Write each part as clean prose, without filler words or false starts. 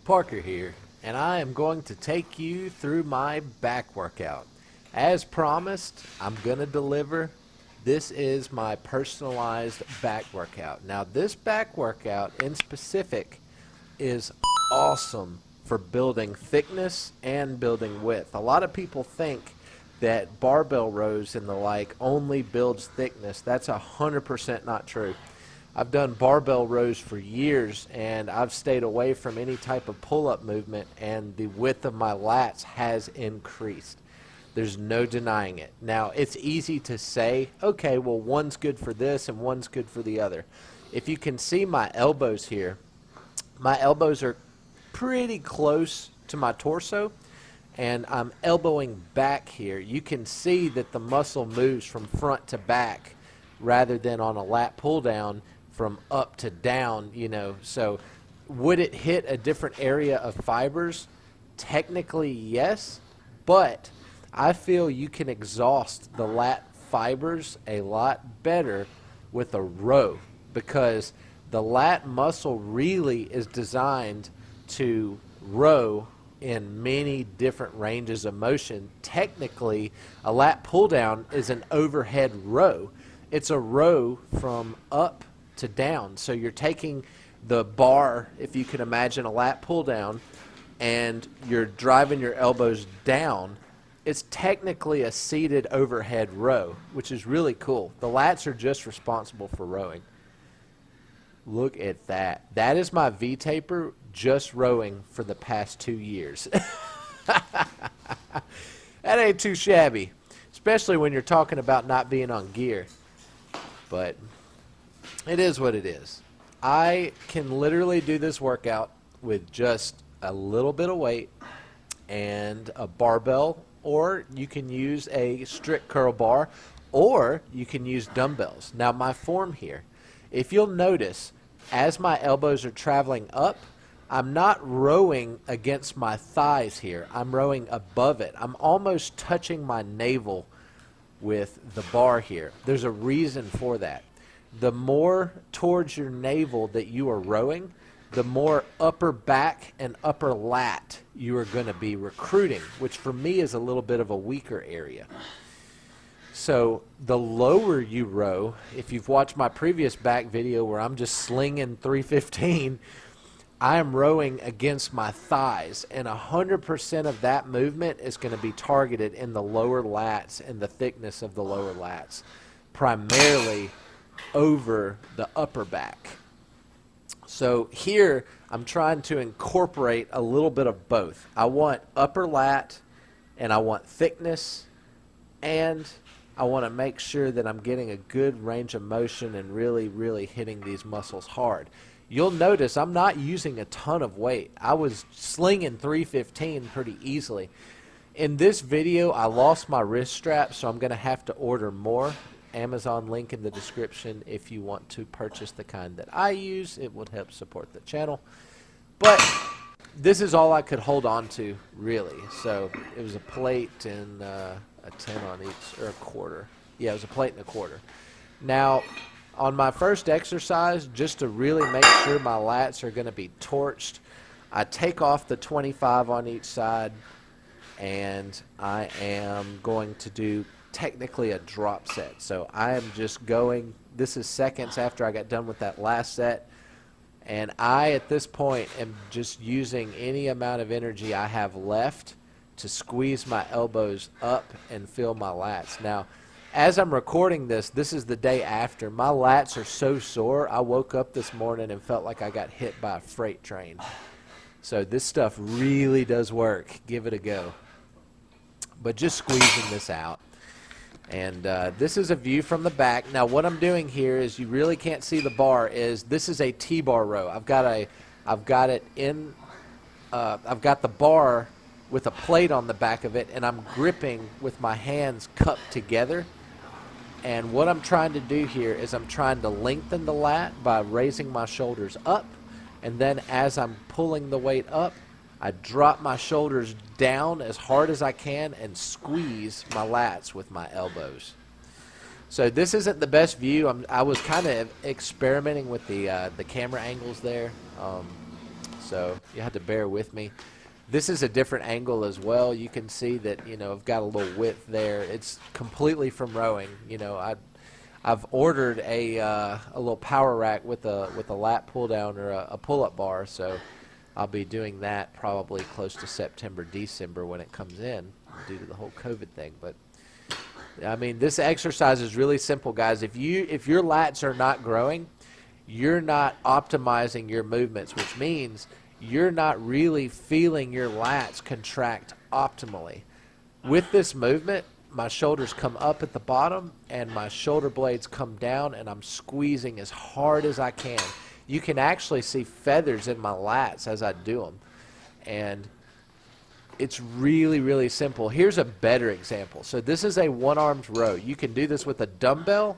Parker here, and I am going to take you through my back workout. As promised, I'm going to deliver. This is my personalized back workout. Now, this back workout in specific is awesome for building thickness and building width. A lot of people think that barbell rows and the like only builds thickness. That's 100% not true. I've done barbell rows for years, and I've stayed away from any type of pull-up movement, and the width of my lats has increased. There's no denying it. Now, it's easy to say, okay, well, one's good for this and one's good for the other. If you can see my elbows here, my elbows are pretty close to my torso, and I'm elbowing back here. You can see that the muscle moves from front to back rather than on a lat pull down from up to down, you know. So would it hit a different area of fibers? Technically, yes, but I feel you can exhaust the lat fibers a lot better with a row, because the lat muscle really is designed to row in many different ranges of motion. Technically, a lat pull down is an overhead row. It's a row from up to down. So you're taking the bar, if you can imagine a lat pull down, and you're driving your elbows down. It's technically a seated overhead row, which is really cool. The lats are just responsible for rowing. Look at that. That is my V-taper just rowing for the past 2 years. That ain't too shabby, especially when you're talking about not being on gear. But it is what it is. I can literally do this workout with just a little bit of weight and a barbell, or you can use a strict curl bar, or you can use dumbbells. Now, my form here, if you'll notice, as my elbows are traveling up, I'm not rowing against my thighs here. I'm rowing above it. I'm almost touching my navel with the bar here. There's a reason for that. The more towards your navel that you are rowing, the more upper back and upper lat you are going to be recruiting, which for me is a little bit of a weaker area. So the lower you row, if you've watched my previous back video where I'm just slinging 315, I am rowing against my thighs, and 100% of that movement is going to be targeted in the lower lats and the thickness of the lower lats, primarily over the upper back. So here I'm trying to incorporate a little bit of both. I want upper lat, and I want thickness, and I want to make sure that I'm getting a good range of motion and really, really hitting these muscles hard. You'll notice I'm not using a ton of weight. I was slinging 315 pretty easily. In this video, I lost my wrist strap, so I'm going to have to order more. Amazon link in the description if you want to purchase the kind that I use. It would help support the channel. But this is all I could hold on to, really. So it was a plate and a 10 on each, or a quarter. Yeah, it was a plate and a quarter. Now, on my first exercise, just to really make sure my lats are going to be torched, I take off the 25 on each side, and I am going to do technically a drop set. So I am just going, this is seconds after I got done with that last set, and I at this point am just using any amount of energy I have left to squeeze my elbows up and feel my lats. Now, as I'm recording this, this is the day after. My lats are so sore, I woke up this morning and felt like I got hit by a freight train. So this stuff really does work. Give it a go. But just squeezing this out. And this is a view from the back. Now, what I'm doing here is, you really can't see the bar, is this is a T-bar row. I've got the bar with a plate on the back of it, and I'm gripping with my hands cupped together. And what I'm trying to do here is I'm trying to lengthen the lat by raising my shoulders up, and then as I'm pulling the weight up, I drop my shoulders down as hard as I can and squeeze my lats with my elbows. So this isn't the best view. I was kind of experimenting with the camera angles there. so you have to bear with me. This is a different angle as well. You can see that, you know, I've got a little width there. It's completely from rowing. You know, I've ordered a little power rack with a lat pull down or a pull up bar, so I'll be doing that probably close to September, December when it comes in due to the whole COVID thing. But I mean, this exercise is really simple, guys. If your lats are not growing, you're not optimizing your movements, which means you're not really feeling your lats contract optimally. With this movement, my shoulders come up at the bottom and my shoulder blades come down, and I'm squeezing as hard as I can. You can actually see feathers in my lats as I do them. And it's really, really simple. Here's a better example. So this is a one-armed row. You can do this with a dumbbell,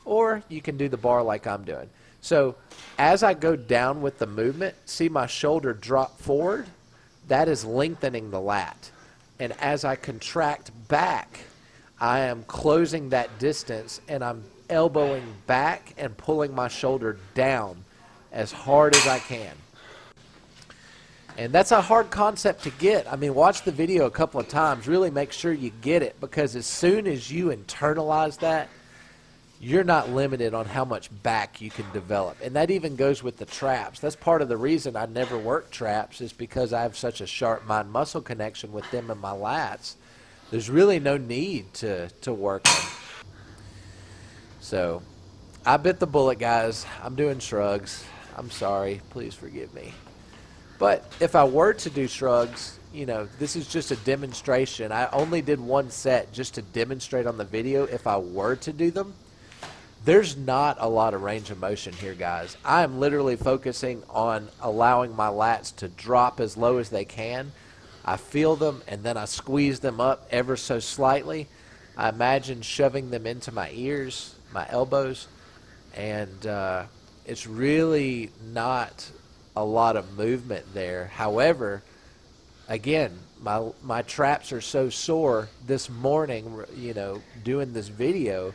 or you can do the bar like I'm doing. So as I go down with the movement, see my shoulder drop forward? That is lengthening the lat. And as I contract back, I am closing that distance, and I'm elbowing back and pulling my shoulder down as hard as I can. And that's a hard concept to get. I mean, watch the video a couple of times. Really make sure you get it, because as soon as you internalize that, you're not limited on how much back you can develop. And that even goes with the traps. That's part of the reason I never work traps, is because I have such a sharp mind-muscle connection with them and my lats. There's really no need to work them. So I bit the bullet, guys. I'm doing shrugs. I'm sorry. Please forgive me. But if I were to do shrugs, you know, this is just a demonstration. I only did one set just to demonstrate on the video. If I were to do them, there's not a lot of range of motion here, guys. I am literally focusing on allowing my lats to drop as low as they can. I feel them, and then I squeeze them up ever so slightly. I imagine shoving them into my ears, my elbows, and it's really not a lot of movement there. However, again, my traps are so sore this morning, you know, doing this video,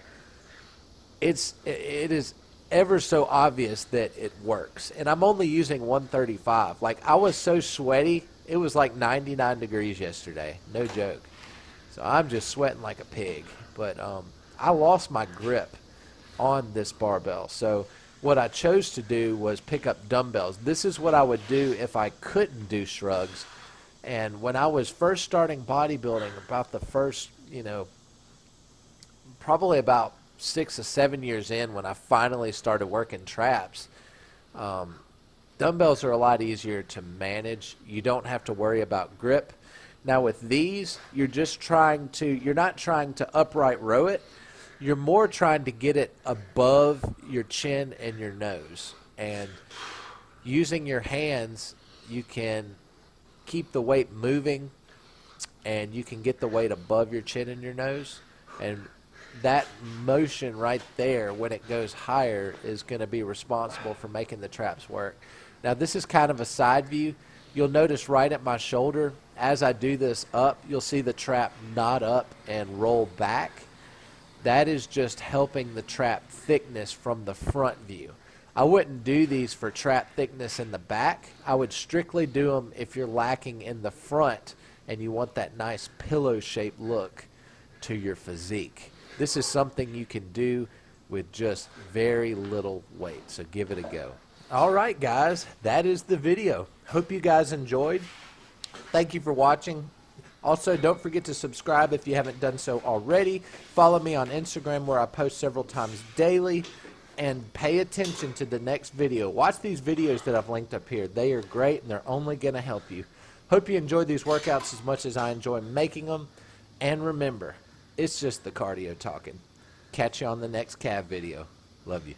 it is ever so obvious that it works. And I'm only using 135. Like, I was so sweaty, it was like 99 degrees yesterday, no joke. So I'm just sweating like a pig. But I lost my grip on this barbell. So what I chose to do was pick up dumbbells. This is what I would do if I couldn't do shrugs. And when I was first starting bodybuilding, about the first, you know, probably about 6 or 7 years in, when I finally started working traps, dumbbells are a lot easier to manage. You don't have to worry about grip. Now with these, you're not trying to upright row it. You're more trying to get it above your chin and your nose. And using your hands, you can keep the weight moving, and you can get the weight above your chin and your nose. And that motion right there, when it goes higher, is going to be responsible for making the traps work. Now this is kind of a side view. You'll notice right at my shoulder, as I do this up, you'll see the trap knot up and roll back. That is just helping the trap thickness from the front view. I wouldn't do these for trap thickness in the back. I would strictly do them if you're lacking in the front and you want that nice pillow-shaped look to your physique. This is something you can do with just very little weight, so give it a go. All right, guys, that is the video. Hope you guys enjoyed. Thank you for watching. Also, don't forget to subscribe if you haven't done so already. Follow me on Instagram, where I post several times daily. And pay attention to the next video. Watch these videos that I've linked up here. They are great, and they're only going to help you. Hope you enjoyed these workouts as much as I enjoy making them. And remember, it's just the cardio talking. Catch you on the next calf video. Love you.